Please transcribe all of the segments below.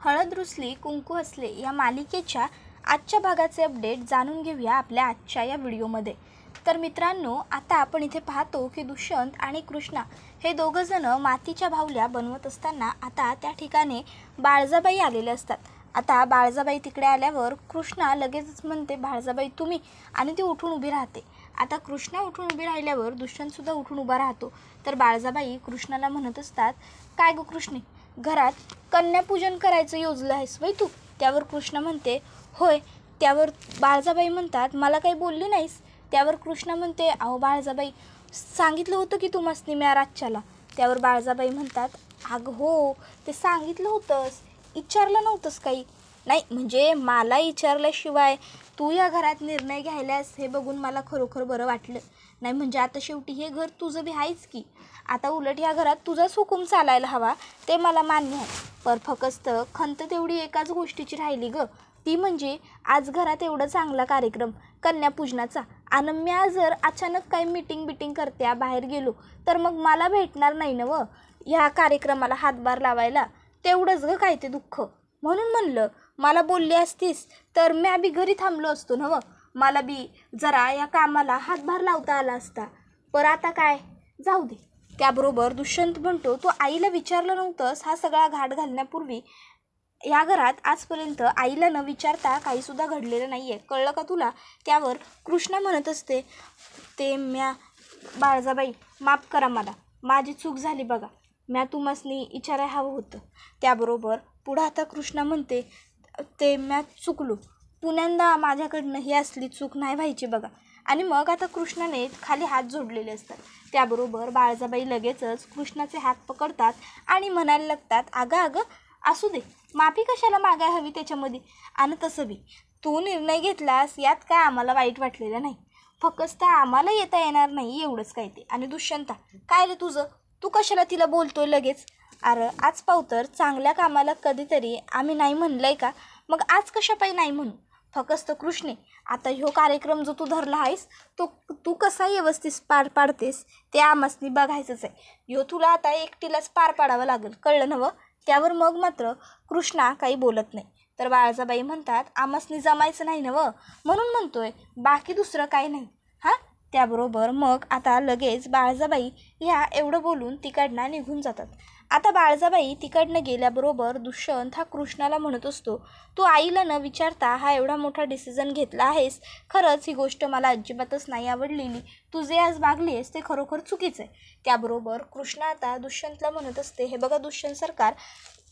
हळद रुसली कुंकू असले या मालिकेच्या आजच्या भागाचे अपडेट जाणून घेऊया आपल्या आजच्या या व्हिडिओमध्ये। तर मित्रांनो, आता आपण इथे पाहतो की दुष्यंत आणि कृष्णा हे दोघं जण मातीच्या भावल्या बनवत असताना आता त्या ठिकाणी बाळजाबाई आलेले असतात। आता बाळजाबाई तिकडे आल्यावर कृष्णा लगेचच म्हणते, बाळजाबाई तुम्ही, आणि ती उठून उभी राहते। आता कृष्णा उठून उभी राहिल्यावर दुष्यंतसुद्धा उठून उभा राहतो। तर बाळजाबाई कृष्णाला म्हणत असतात, काय गो कृष्णे, घरात कन्यापूजन करायचं योजलं आहेस वै तू? त्यावर कृष्णा म्हणते, होय। त्यावर बाळजाबाई म्हणतात, मला काही बोलली नाहीस? त्यावर कृष्णा म्हणते, अहो बाळजाबाई, सांगितलं होतं की तुम्हासनी म्या रातच्याला। त्यावर बाळजाबाई म्हणतात, अगं हो, ते सांगितलं होतंस, विचारलं नव्हतंस काही? नाही म्हणजे मला विचारल्याशिवाय तू या घरात निर्णय घ्यायलास हे बघून मला खरोखर बरं वाटलं नाही। म्हणजे आता शेवटी हे घर तुझं बी आहेच की, आता उलट या घरात तुझाच हुकूम चालायला हवा ते मला मान्य आहे। पर फक्त खंत तेवढी एकाच गोष्टीची राहिली ग, ती म्हणजे आज घरात एवढा चांगला कार्यक्रम कन्यापूजनाचा, आणि म्या जर अचानक काही मीटिंग करत्या बाहेर गेलो तर मग मला भेटणार नाही ना व ह्या कार्यक्रमाला हातभार लावायला। तेवढंच ग काय ते दुःख, म्हणून म्हणलं मला बोलली असतीस तर म्या बी घरी थांबलो असतो ना व, मला बी जरा या कामाला हातभार लावता आला असता। पर आता काय, जाऊ दे। त्याबरोबर दुष्यंत म्हणतो, तू आईला विचारलं नव्हतंस? हा सगळा घाट घालण्यापूर्वी या घरात आजपर्यंत आईला न विचारता काहीसुद्धा घडलेलं नाही आहे, कळलं का तुला? त्यावर कृष्णा म्हणत असते, ते म्या बाळजाबाई माफ करा, मला माझी चूक झाली बघा, म्या तुम्हासनी विचाराय हवं होतं। त्याबरोबर पुढं आता कृष्णा म्हणते, ते म्या चुकलो, पुण्यांदा माझ्याकडनं ही असली चूक नाही व्हायची बघा। आणि मग आता कृष्णाने खाली हात जोडलेले असतात। त्याबरोबर बाळजाबाई लगेचच कृष्णाचे हात पकडतात आणि म्हणायला लागतात, अगं असू दे, माफी कशाला मागाय हवी त्याच्यामध्ये? आणि तसं बी तू निर्णय घेतलास यात काय आम्हाला वाईट वाटलेलं नाही, फक्त आम्हाला येता येणार नाही एवढंच काय ते। आणि दुष्यंता, काय रे तुझं, तू कशाला तिला बोलतोय लगेच? अरे आज पावतर चांगल्या कामाला कधीतरी आम्ही नाही म्हणलंय का? मग आज कशापायी नाही म्हणू? फक्त कृष्णे, आता ह्यो कार्यक्रम जो तू धरला आहेस तो तू कसा व्यवस्थित पार पाडतेस ते आम्हासनी बघायचंच आहे। ह्यो तुला आता एकटीलाच पार पाडावं लागेल, कळलं ना व? त्यावर मग मात्र कृष्णा काही बोलत नाही। तर बाळजाबाई म्हणतात, आम्हासनी जमायचं नाही ना व, म्हणून म्हणतोय, बाकी दुसरं काही नाही हां। त्याबरोबर मग आता लगेच बाळजाबाई ह्या एवढं बोलून तिकडनं निघून जातात। आता बाळजाबाई तिकडनं गेल्याबरोबर दुष्यंत हा कृष्णाला म्हणत असतो, तू आईला न विचारता हा एवढा मोठा डिसिजन घेतला आहेस, खरंच ही गोष्ट मला अजिबातच नाही आवडलेली, तू जे आज वागली आहेस ते खरोखर चुकीचं आहे। त्याबरोबर कृष्णा आता दुष्यंतला म्हणत असते, हे बघा दुष्यंत सरकार,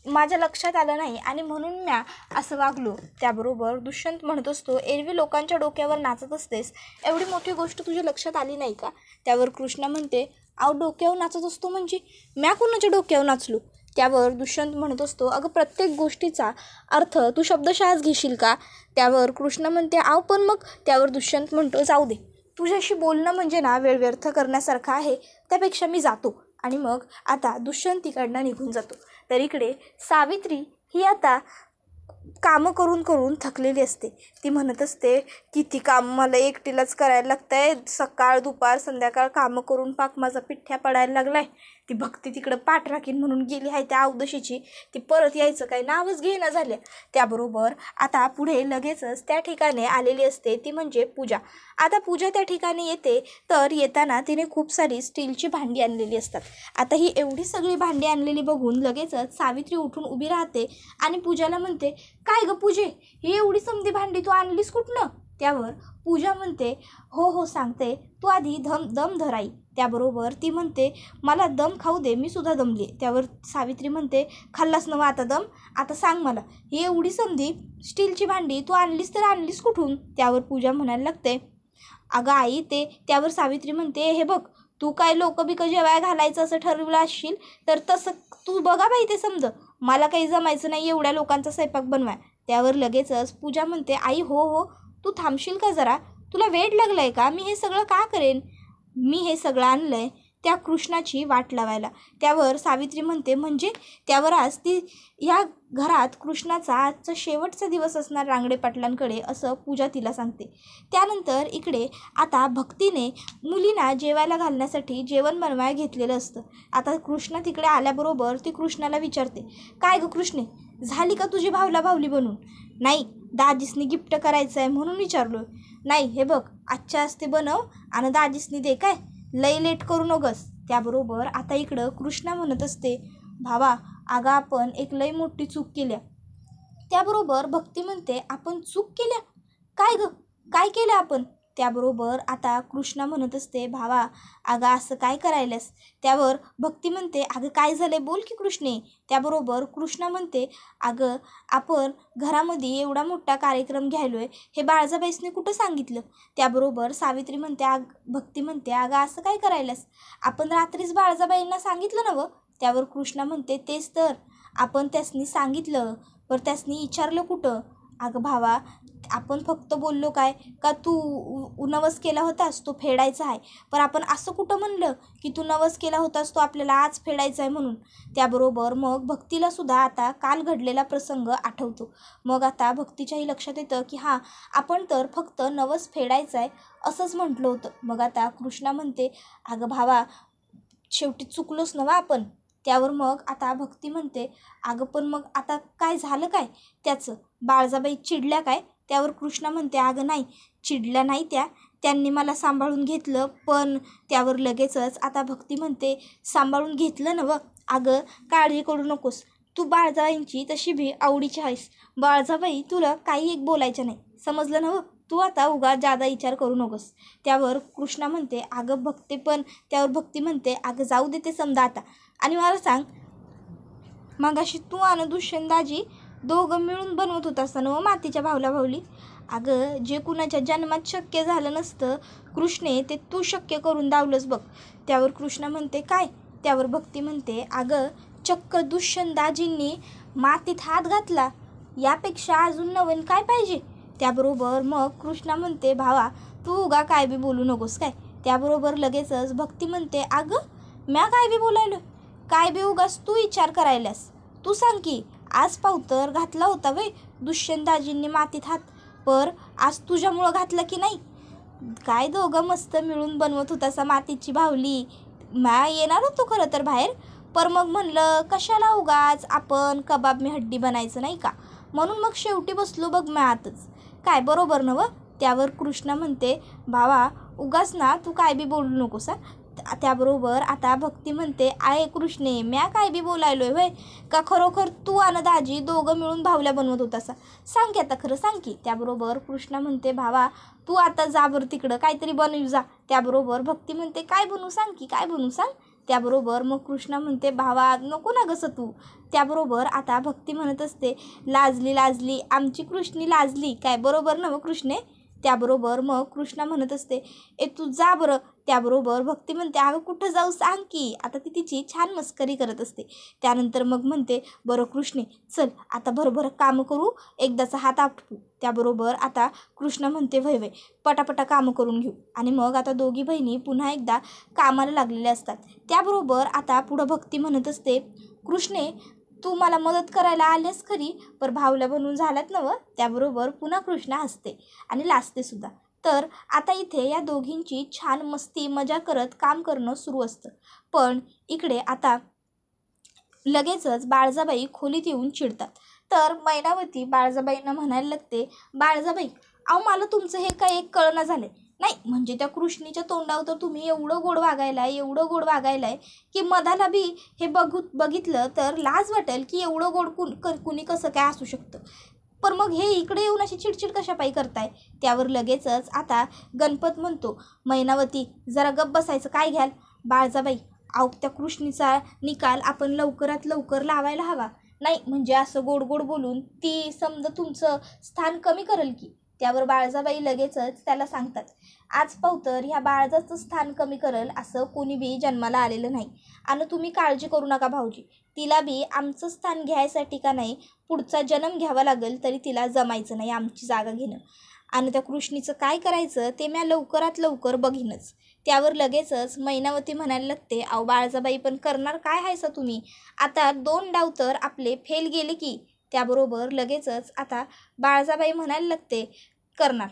माझ्या लक्षात आलं नाही आणि म्हणून म्या असं वागलो। त्याबरोबर दुष्यंत म्हणत असतो, एरवी लोकांच्या डोक्यावर नाचत असतेस, एवढी मोठी गोष्ट तुझ्या लक्षात आली नाही का? त्यावर कृष्णा म्हणते, अहो डोक्यावर नाचत असतो म्हणजे म्या कोणाच्या डोक्यावर नाचलो? त्यावर दुष्यंत म्हणत असतो, अगं प्रत्येक गोष्टीचा अर्थ तू शब्दशःच घेशील का? त्यावर कृष्णा म्हणते, आव पण मग? त्यावर दुष्यंत म्हणतो, जाऊ दे, तुझ्याशी बोलणं म्हणजे ना वेळ व्यर्थ करण्यासारखं आहे, त्यापेक्षा मी जातो। आणि मग आता दुष्यंत तिकडनं निघून जातो। तर इकडे सावित्री ही आता कामं करून करून थकलेली असते। ती म्हणत असते, किती काम मला एकटीलाच करायला लागतं आहे, सकाळ दुपार संध्याकाळ कामं करून पाक माझा पिठ्ठ्या पडायला लागला आहे। ती भक्ती तिकडं पाठ राखीन म्हणून गेली आहे त्या अवदशीची, ती परत यायचं काही नावच घेणं झालं। त्याबरोबर आता पुढे लगेचच त्या ठिकाणी आलेली असते ती म्हणजे पूजा। आता पूजा त्या ठिकाणी येते, तर येताना तिने खूप सारी स्टीलची भांडी आणलेली असतात। आता ही एवढी सगळी भांडी आणलेली बघून लगेचच सावित्री उठून उभी राहते आणि पूजाला म्हणते, काय ग पूजे, ही एवढी समधी भांडी तू आणलीस कुठनं? त्यावर पूजा म्हणते, हो सांगते, तू आधी दम धराई। त्याबरोबर ती म्हणते, मला दम खाऊ दे, मी सुद्धा दमले। त्यावर सावित्री म्हणते, खाल्लास नवा आता दम, आता सांग मला, ही एवढी समधी स्टीलची भांडी तू आणलीस तर आणलीस कुठून? त्यावर पूजा म्हणायला लागते, अगं आई ते। त्यावर सावित्री म्हणते, हे बघ, तू काय लोक बिक जेवाय घालायचं असं ठरवलं असशील तर तसं तू बघा बाई ते समज, मला काही जमायचं नाही एवढ्या लोकांचा स्वयंपाक बनवाय। त्यावर लगेचच पूजा म्हणते, आई हो, तू थांबशील का जरा? तुला वेड लागलं आहे का? मी हे सगळं का करेन? मी हे सगळं आणलं आहे त्या कृष्णाची वाट लावायला। त्यावर सावित्री म्हणते, म्हणजे? त्यावर आज ती या घरात कृष्णाचा आजचा शेवटचा दिवस असणार रांगडे पाटलांकडे, असं पूजा तिला सांगते। त्यानंतर इकडे आता भक्तीने मुलींना जेवायला घालण्यासाठी जेवण बनवायला घेतलेलं असतं। आता कृष्णा तिकडे आल्याबरोबर ती कृष्णाला विचारते, काय ग कृष्णे, झाली का तुझी भावला भावली बनून? नाही, दाजीसनी गिफ्ट करायचं आहे म्हणून विचारलो. नाही, हे बघ आजच्या असते बनव आणि दाजीसनी दे, काय लय लेट करू नकोस. त्याबरोबर आता इकडं कृष्णा म्हणत असते, भावा अगं आपण एक लय मोठी चूक केल्या. त्याबरोबर भक्ती म्हणते, आपण चूक केल्या? काय ग, काय केलं आपण? त्याबरोबर आता कृष्णा म्हणत असते, भावा अगं असं काय करायलास? त्यावर भक्ती म्हणते, अगं काय झालंय बोल की कृष्णे. त्याबरोबर कृष्णा म्हणते, अगं आपण घरामध्ये एवढा मोठा कार्यक्रम घ्यायलोय हे बाळजाबाईसने कुठं सांगितलं? त्याबरोबर सावित्री म्हणते, भक्ती म्हणते, अगं असं काय करायलास? आपण रात्रीच बाळजाबाईंना सांगितलं ना व? त्यावर कृष्णा म्हणते, तेच तर आपण त्यासनी सांगितलं, पण त्यासनी विचारलं कुठं? अगं भावा आपण फक्त बोललो काय का तू नवस केला होतास तो फेडायचा आहे, पण आपण असं कुठं म्हणलं की तू नवस केला होतास तो आपल्याला आज फेडायचा आहे म्हणून. त्याबरोबर मग भक्तीला सुद्धा आता काल घडलेला प्रसंग आठवतो. मग आता भक्तीच्याही लक्षात येतं की हां आपण तर फक्त नवस फेडायचा आहे असंच म्हटलं होतं. मग आता कृष्णा म्हणते, अगं भावा शेवटी चुकलोच नव्हा आपण. त्यावर मग आता भक्ती म्हणते, अगं पण मग आता काय झालं काय त्याचं? बाळजाबाई चिडल्या काय? त्यावर कृष्णा म्हणते, अगं नाही चिडल्या नाही त्यांनी मला सांभाळून घेतलं. पण त्यावर लगेचच आता भक्ती म्हणते, सांभाळून घेतलं नवं? अगं काळजी करू नकोस, तू बाळजाबाईंची तशी भी आवडीची आहेस. बाळजाबाई तुला काही एक बोलायचं नाही, समजलं नवं? तू आता उगा जादा विचार करू नकोस. त्यावर कृष्णा म्हणते, अगं भक्ती पण त्यावर भक्ती म्हणते, अगं जाऊ दे ते समजा आता. आणि मला सांग, मगाशी तू आणि दुष्यंत दाजी दोघं मिळून बनवत होतास ना मातीच्या भावला भावली? अगं जे कुणाच्या जन्मात शक्य झालं नसतं कृष्णे ते तू शक्य करून दावलंस बघ. त्यावर कृष्णा म्हणते, काय? त्यावर भक्ती म्हणते, अगं चक्क दुष्यंत दाजींनी मातीत हात घातला, यापेक्षा अजून नवीन काय पाहिजे? त्याबरोबर मग कृष्णा म्हणते, भावा तू उगा काय बी बोलू नकोस काय. त्याबरोबर लगेचच भक्ती म्हणते, अगं म्या काय बी बोलायलो? काय बी उगाच तू विचार करायलास? तू सांग की आज पावतर घातला होता वय दुष्यंत दाजींनी मातीत हात, पर आज तुझ्यामुळं घातला की नाही? काय दोघं मस्त मिळून बनवत होतासा मातीची भावली. म्या येणार होतो खरं तर बाहेर, पर मग म्हणलं कशाला उगाच आपण कबाब मी हड्डी बनायचं नाही का, म्हणून मग शेवटी बसलो बघ म्या आतच. काय बरोबर नवं? त्यावर कृष्णा म्हणते, भावा उगाच ना तू काय बी बोलू नकोस हा. त्याबरोबर आता भक्ती म्हणते, आहे कृष्णे म्या काय बी बोलायलोय होय का खरोखर तू आणि दाजी दोघं मिळून भावल्या बनवत होतासा? सांग की आता खरं सांग की. त्याबरोबर कृष्णा म्हणते, भावा तू आता जा बरं तिकडं काहीतरी बनवू जा. त्याबरोबर भक्ती म्हणते, काय बनवू सांग की, काय बनवू सांग. त्याबरोबर मग कृष्णा म्हणते, भावा नको ना गसं तू. त्याबरोबर आता भक्ती म्हणत असते, लाजली लाजली आमची कृष्णी लाजली काय, बरोबर ना मग कृष्णे? त्याबरोबर मग कृष्णा म्हणत असते, ए तू जा बरं. त्याबरोबर भक्ती म्हणते, अगं कुठं जाऊ सांग की. आता ती तिची छान मस्करी करत असते. त्यानंतर मग म्हणते, बरं कृष्णे चल आता भरभर कामं करू, एकदाचा हात आपटू. त्याबरोबर आता कृष्णा म्हणते, वय वय पटापटा कामं करून घेऊ. आणि मग आता दोघी बहिणी पुन्हा एकदा कामाला लागलेल्या असतात. त्याबरोबर आता पुढं भक्ती म्हणत असते, कृष्णे तू मला मदत करायला आल्यास खरी, पण भावल्या बनवून झाल्यात नवं? त्याबरोबर पुन्हा कृष्णा हसते आणि लाजते सुद्धा. तर आता इथे या दोघींची छान मस्ती मजा करत काम करणं सुरू असतं. पण इकडे आता लगेचच बाळजाबाई खोलीत येऊन चिडतात. तर मैनावती बाळजाबाईंना म्हणायला लागते, बाळजाबाई अहो मला तुमचं हे काय एक कळना झालंय. नाही म्हणजे त्या कृष्णीच्या तोंडावर तर तुम्ही एवढं गोड वागायलाय की मधाला बी हे बघितलं तर लाज वाटेल की एवढं गोड कुणी कसं काय असू शकतं. पण मग हे इकडे येऊन अशी चिडचिड कशापायी करताय? त्यावर लगेचच आता गणपत म्हणतो, मैनावती जरा गप्प बसायचं काय घ्याल? बाळजाबाई अहो त्या कृष्णीचा निकाल आपण लवकरात लवकर लावायला हवा. नाही म्हणजे असं गोड गोड बोलून ती समजा तुमचं स्थान कमी करेल की. त्यावर बाळजाबाई लगेचच त्याला सांगतात, आज पावतर ह्या बाळजाचं स्थान कमी करेल असं कोणी बी जन्माला आलेलं नाही. आणि तुम्ही काळजी करू नका भाऊजी, तिला बी आमचं स्थान घ्यायसाठी का नाही पुढचा जन्म घ्यावा लागेल तरी तिला जमायचं नाही आमची जागा घेणं. आणि त्या कृष्णीचं काय करायचं ते मी लवकरात लवकर बघीनच. त्यावर लगेचच मैनावती म्हणायला लागते, अहो बाळजाबाई पण करणार काय आहेसा तुम्ही? आता 2 डाव तर आपले फेल गेले की. त्याबरोबर लगेचच आता बाळजाबाई म्हणायला लागते, करणार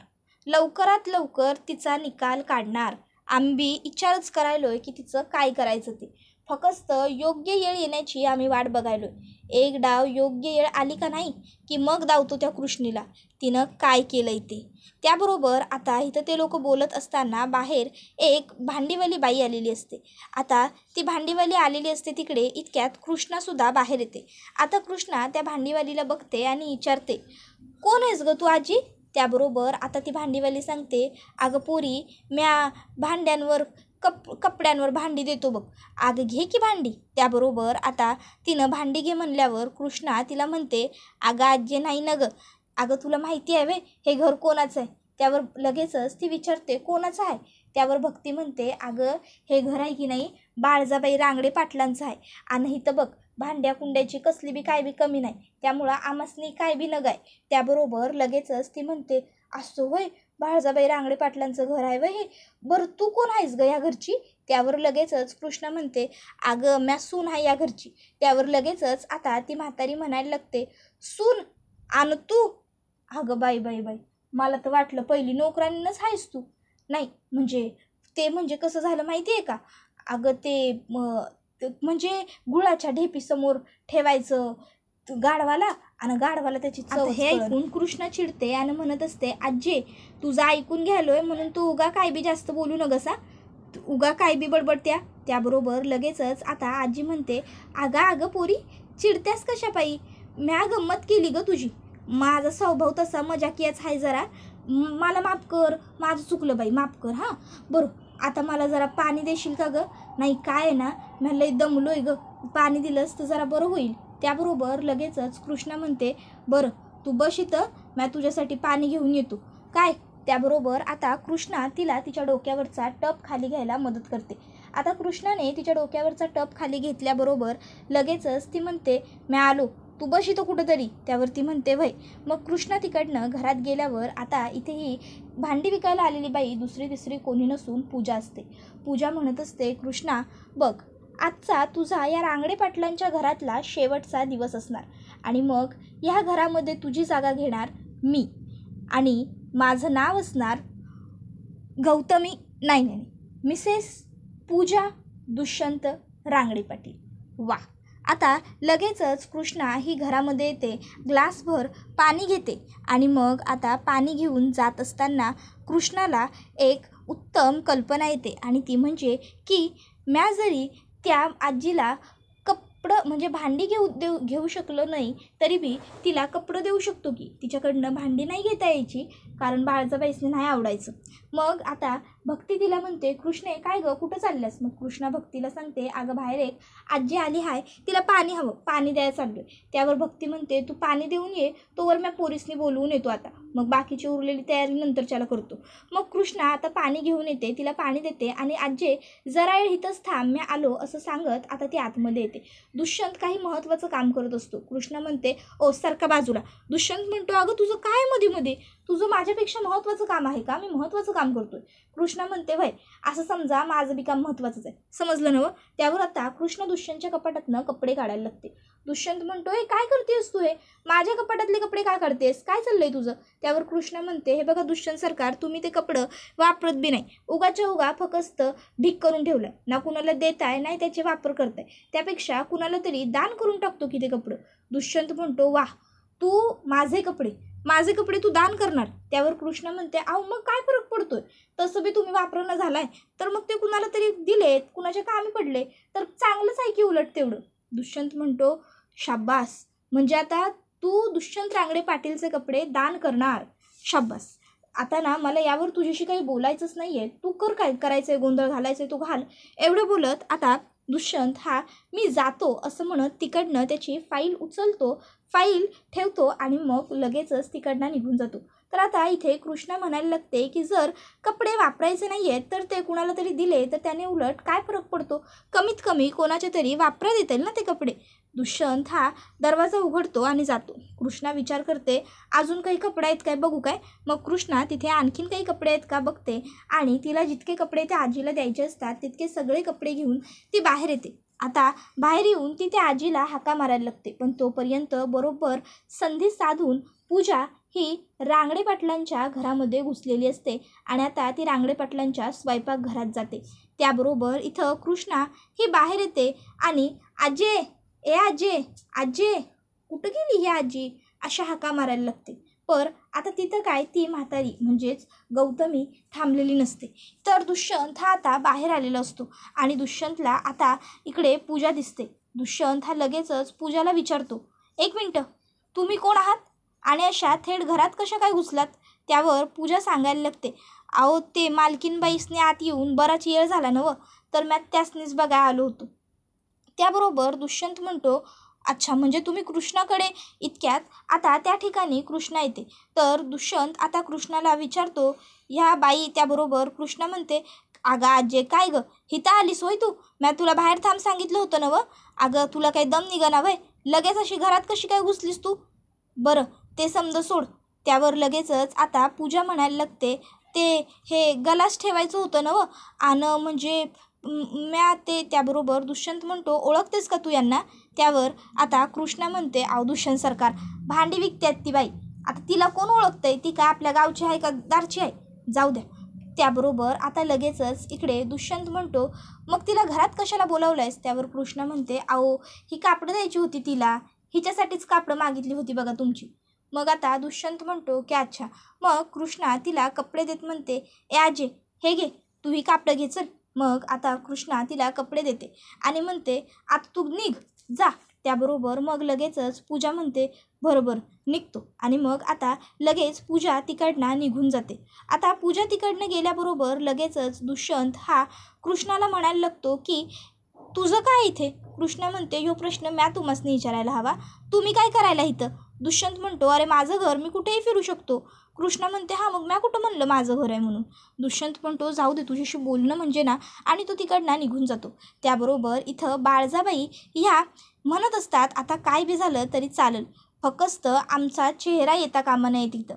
लवकरात लवकर तिचा निकाल काढणार. आम्ही विचारच करायलोय की तिचं काय करायचं ते. फक्त योग्य वेळ येण्याची आम्ही वाट बघायलोय. एक डाव योग्य वेळ आली का नाही की मग धावतो त्या कृष्णीला तिनं काय केलंय ते. त्याबरोबर आता इथं ते लोक बोलत असताना बाहेर एक भांडीवाली बाई आलेली असते. आता ती भांडीवाली आलेली असते तिकडे, इतक्यात कृष्णासुद्धा बाहेर येते. आता कृष्णा त्या भांडीवालीला बघते आणि विचारते, कोण आहेस गं तू आजी? त्याबरोबर आता ती भांडीवाली सांगते, अगं पोरी, म्या भांड्यांवर कपड्यांवर भांडी देतो बघ, अगं घे की भांडी. त्याबरोबर आता तिनं भांडी घे म्हणल्यावर कृष्णा तिला म्हणते, अगं आजी नाही ना गं, अगं तुला माहिती आहे वे हे घर कोणाचं आहे? त्यावर लगेचच ती विचारते, कोणाचं आहे? त्यावर भक्ती म्हणते, अगं हे घर आहे की नाही बाळजाबाई रांगडे पाटलांचं आहे. आणि इथं बघ भांड्या कुंड्याची कसली बी काय बी कमी नाही, त्यामुळं आमासनी काय बी नगाय. त्याबरोबर लगेचच ती म्हणते, असं होय बाळजाबाई रांगडे पाटलांचं घर आहे वय हे, बरं तू कोण आहेस ग या घरची? त्यावर लगेचच कृष्णा म्हणते, अगं म्या सून आहे या घरची. त्यावर लगेचच आता ती म्हातारी म्हणायला लागते, सून आणि तू? अगं बाई बाई बाई, मला तर वाटलं पहिली नोकरांनीच आहेस तू. नाही म्हणजे कसं झालं माहिती आहे का? अगं ते म्हणजे गुळाच्या ढेपीसमोर ठेवायचं गाढवाला आणि गाढवाला त्याची चव. हे ऐकून कृष्णा चिडते आणि म्हणत असते, आजी तुझं ऐकून घ्यालोय म्हणून तू उगा काय बी जास्त बोलू नगसा, उगा काय बी बडबडत्या. त्याबरोबर लगेचच आता आजी म्हणते, अगं पोरी चिडत्यास कशा पायी? म्या गंमत केली ग तुझी, माझा स्वभाव तसा मजाकियाच आहे जरा, मला माफ कर, माझं चुकलं बाई, माफ कर हां. बरं आता मला जरा पाणी देशील का गं? नाही काय आहे ना, मी लई दमलोय ग, पाणी दिलंस तर जरा बरं होईल. त्याबरोबर लगेचच कृष्णा म्हणते, बरं तू बस इथं, मी तुझ्यासाठी पाणी घेऊन येतो काय. त्याबरोबर आता कृष्णा तिला तिच्या डोक्यावरचा टप खाली घ्यायला मदत करते. आता कृष्णाने तिच्या डोक्यावरचा टप खाली घेतल्याबरोबर लगेचच ती म्हणते, मी आलो, तू बस इथं कुठंतरी. त्यावरती म्हणते, वय. मग कृष्णा तिकडनं घरात गेल्यावर आता इथेही भांडी विकायला आलेली बाई दुसरी तिसरी कोणी नसून पूजा असते. पूजा म्हणत असते, कृष्णा बघ आजचा तुझा या रांगडे पाटलांच्या घरातला शेवटचा दिवस असणार आणि मग ह्या घरामध्ये तुझी जागा घेणार मी आणि माझं नाव असणार गौतमी नाही मिसेस पूजा दुष्यंत रांगडे पाटील. वा. आता लगेचच कृष्णा ही घरामध्ये येते, ग्लासभर पाणी घेते आणि मग आता पाणी घेऊन जात असताना कृष्णाला एक उत्तम कल्पना येते आणि ती म्हणजे की म्या जरी त्या आजीला कपडं म्हणजे भांडी घेऊ शकलो नाही तरी बी तिला कपडं देऊ शकतो की. तिच्याकडनं भांडी नाही घेता यायची कारण बाळजाबाईसने नाही आवडायचं. मग आता भक्ती तिला म्हणते, कृष्णे काय गं कुठं चालल्यास? मग कृष्णा भक्तीला सांगते, अगं बाहेर एक आजी आली आहे, तिला पाणी हवं, पाणी द्यायला चाललोय. त्यावर भक्ती म्हणते, तू पाणी देऊन ये, तोवर मी पोरीसनी बोलवून येतो आता, मग बाकीची उरलेली तयारी नंतरच्याला करतो. मग कृष्णा आता पाणी घेऊन येते, तिला पाणी देते आणि आजी जरा वेळ इथंच थांब, मी आलो असं सांगत आता ती आतमध्ये येते. दुष्यंत काही महत्त्वाचं काम करत असतो. कृष्णा म्हणते, ओ सारखा बाजूला. दुष्यंत म्हणतो, अगं तुझं काय मध्ये तुझं माझ्यापेक्षा महत्त्वाचं काम आहे का? मी महत्त्वाचं काम करतोय. कृष्णा म्हणते, वय असं समजा माझं बी काम महत्त्वाचंच आहे, समजलं ना? त्यावर आता कृष्ण दुष्यंतच्या कपाटातनं कपडे काढायला लागते. दुष्यंत म्हणतोय, काय करतेस तू? हे माझ्या कपाटातले कपडे काय काढतेस? काय चाललंय तुझं? त्यावर कृष्ण म्हणते, हे बघा दुष्यंत सरकार, तुम्ही ते कपडं वापरत बी नाही, उगाच्या उगा फक्त ढीक करून ठेवलं ना, कुणाला देताय नाही त्याचे वापर करताय, त्यापेक्षा कुणाला तरी दान करून टाकतो की ते कपडं. दुष्यंत म्हणतो, वाह, तू माझे कपडे तू दान करणार? त्यावर कृष्ण म्हणते, अहो मग काय फरक पडतोय, तसं बी तुम्ही वापरणं झालाय तर मग ते कुणाला तरी दिलेत, कुणाच्या कामी पडले तर चांगलंच आहे की उलट तेवढं. दुष्यंत म्हणतो, शाब्बास, म्हणजे आता तू दुष्यंत रांगडे पाटीलचे कपडे दान करणार, शाब्बास. आता ना मला यावर तुझ्याशी काही बोलायचंच नाही आहे, तू कर, काय करायचं आहे, गोंधळ घालायचं आहे तू घाल. एवढं बोलत आता दुष्यंत हा मी जातो असं म्हणत तिकडनं त्याची फाईल उचलतो, फाईल ठेवतो आणि मग लगेचच तिकडनं निघून जातो. तर आता इथे कृष्णा म्हणायला लागते की जर कपडे वापरायचे नाही आहेत तर ते कुणाला तरी दिले तर त्याने उलट काय फरक पडतो, कमीत कमी कोणाच्या तरी वापरात येतील ना ते कपडे. दुष्यंत हा दरवाजा उघडतो आणि जातो. कृष्णा विचार करते, अजून काही कपडे आहेत काय बघू काय. मग कृष्णा तिथे आणखीन काही कपडे आहेत का बघते आणि तिला जितके कपडे त्या आजीला द्यायचे असतात तितके सगळे कपडे घेऊन ती बाहेर येते. आता बाहेर येऊन ती त्या आजीला हाका मारायला लागते, पण तोपर्यंत बरोबर संधी साधून पूजा ही रांगडे पाटलांच्या घरामध्ये घुसलेली असते आणि आता ती रांगडे पाटलांच्या स्वयंपाकघरात जाते. त्याबरोबर इथं कृष्णा ही बाहेर येते आणि आजे, ए आजे, आजे कुठं गेली ही आजी अशा हाका मारायला लागते. पर आता तिथं काय ती म्हातारी म्हणजेच गौतमी थांबलेली नसते. तर दुष्यंत हा आता बाहेर आलेला असतो आणि दुष्यंतला आता इकडे पूजा दिसते. दुष्यंत हा लगेचच पूजाला विचारतो, एक मिनटं, तुम्ही कोण आहात आणि अशा थेट घरात कशा काय घुसलात? त्यावर पूजा सांगायला लागते, अहो ते मालकीनबाईसने आत येऊन बराच वेळ झाला नवं, तर मी त्यासनीच बघायला आलो होतो. त्याबरोबर दुष्यंत म्हणतो, अच्छा, म्हणजे तुम्ही कृष्णाकडे इतक्यात. आता त्या ठिकाणी कृष्णा येते. तर दुष्यंत आता कृष्णाला विचारतो, ह्या बाई. त्याबरोबर कृष्णा म्हणते, अगं आजे काय गं, हिता आलीस होय तू? मी तुला बाहेर थांब सांगितलं होतं ना व. अगं तुला काही दम निघना वय, लगेच अशी घरात कशी काय घुसलीस तू? बरं ते समज सोड. त्यावर लगेचच आता पूजा म्हणायला लागते, ते हे गलास ठेवायचं होतं ना व, आणि म्हणजे म्या ते. त्याबरोबर दुष्यंत म्हणतो, ओळखतेस का तू यांना? त्यावर आता कृष्णा म्हणते, अहो दुष्यंत सरकार, भांडी विकतात ती बाई, आता तिला कोण ओळखतंय? ती काय आपल्या गावची आहे का दारची आहे? जाऊ द्या. त्याबरोबर आता लगेचच इकडे दुष्यंत म्हणतो, मग तिला घरात कशाला बोलावलंयस? त्यावर कृष्णा म्हणते, अहो ही कापडं द्यायची होती तिला, हिच्यासाठीच कापडं मागितली होती बघा तुमची. मग आता दुष्यंत म्हणतो की अच्छा. मग कृष्णा तिला कपडे देत म्हणते, ए आजे हे घे, तू ही कापडं घे चल. मग आता कृष्णा तिला कपडे देते आणि म्हणते, आता तू निघ जा. त्याबरोबर मग लगेचच पूजा म्हणते, बरोबर निघतो. आणि मग आता लगेच पूजा तिकडनं निघून जाते. आता पूजा तिकडनं गेल्याबरोबर लगेचच दुष्यंत हा कृष्णाला म्हणायला लागतो की तुझं काय इथे? कृष्णा म्हणते, ह्यो प्रश्न म्या तुम्हासनी विचारायला हवा, तुम्ही काय करायला इथं? दुष्यंत म्हणतो, अरे माझं घर, मी कुठेही फिरू शकतो. कृष्णा म्हणते, हां मग म्या कुठं म्हणलं माझं घर आहे म्हणून? दुष्यंत म्हणतो, जाऊ दे, तुझ्याशी बोलणं म्हणजे ना. आणि तो तिकडनं निघून जातो. त्याबरोबर इथं बाळजाबाई ह्या म्हणत असतात, आता काय बी झालं तरी चालेल, फक्त आमचा चेहरा येता कामा नये तिथं.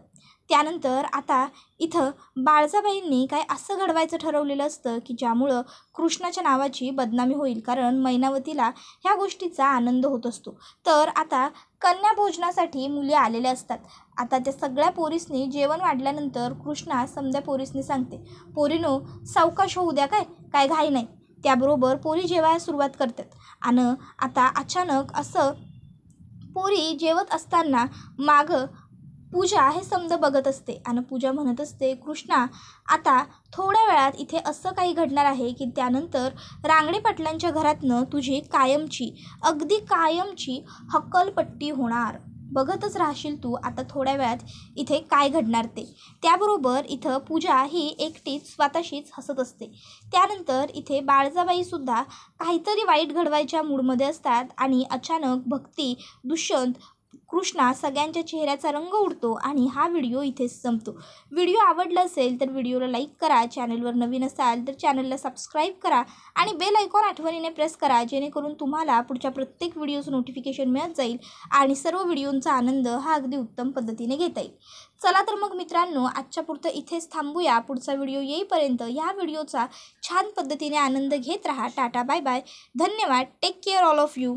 त्यानंतर आता इथं बाळजाबाईंनी काय असं घडवायचं ठरवलेलं असतं की ज्यामुळं कृष्णाच्या नावाची बदनामी होईल, कारण मैनावतीला ह्या गोष्टीचा आनंद होत असतो. तर आता कन्या भोजनासाठी मुली आलेल्या असतात. आता त्या सगळ्या पोरीसनी जेवण वाढल्यानंतर कृष्णा समद्या पोरीसनी सांगते, पोरीनो सावकाश होऊ द्या, काय घाई नाही. त्याबरोबर पोरी जेवायला सुरुवात करतात. आणि आता अचानक असं पोरी जेवत असताना मागं पूजा हे समजा बघत असते आणि पूजा म्हणत असते, कृष्णा आता थोड्या वेळात इथे असं काही घडणार आहे की त्यानंतर रांगडे पाटलांच्या घरातनं तुझी कायमची, अगदी कायमची हक्कलपट्टी होणार. बघतच राहशील तू आता थोड्या वेळात इथे काय घडणार ते. त्याबरोबर इथं पूजा ही एकटीच स्वतःशीच हसत असते. त्यानंतर इथे बाळजाबाईसुद्धा काहीतरी वाईट घडवायच्या मूडमध्ये असतात आणि अचानक भक्ती, दुष्यंत, कृष्णा सगळ्यांच्या चेहऱ्याचा रंग उडतो आणि हा व्हिडिओ इथेच संपतो. व्हिडिओ आवडला असेल तर व्हिडिओला लाईक करा, चॅनलवर नवीन असाल तर चॅनलला सबस्क्राईब करा आणि बेल आयकॉन आठवणीने प्रेस करा, जेणेकरून तुम्हाला पुढच्या प्रत्येक व्हिडिओचं नोटिफिकेशन मिळत जाईल आणि सर्व व्हिडिओंचा आनंद हा अगदी उत्तम पद्धतीने घेता येईल. चला तर मग मित्रांनो, आजच्या पुरतं इथेच थांबूया. पुढचा व्हिडिओ येईपर्यंत या व्हिडिओचा छान पद्धतीने आनंद घेत राहा. टाटा, बाय बाय, धन्यवाद, take care all of you.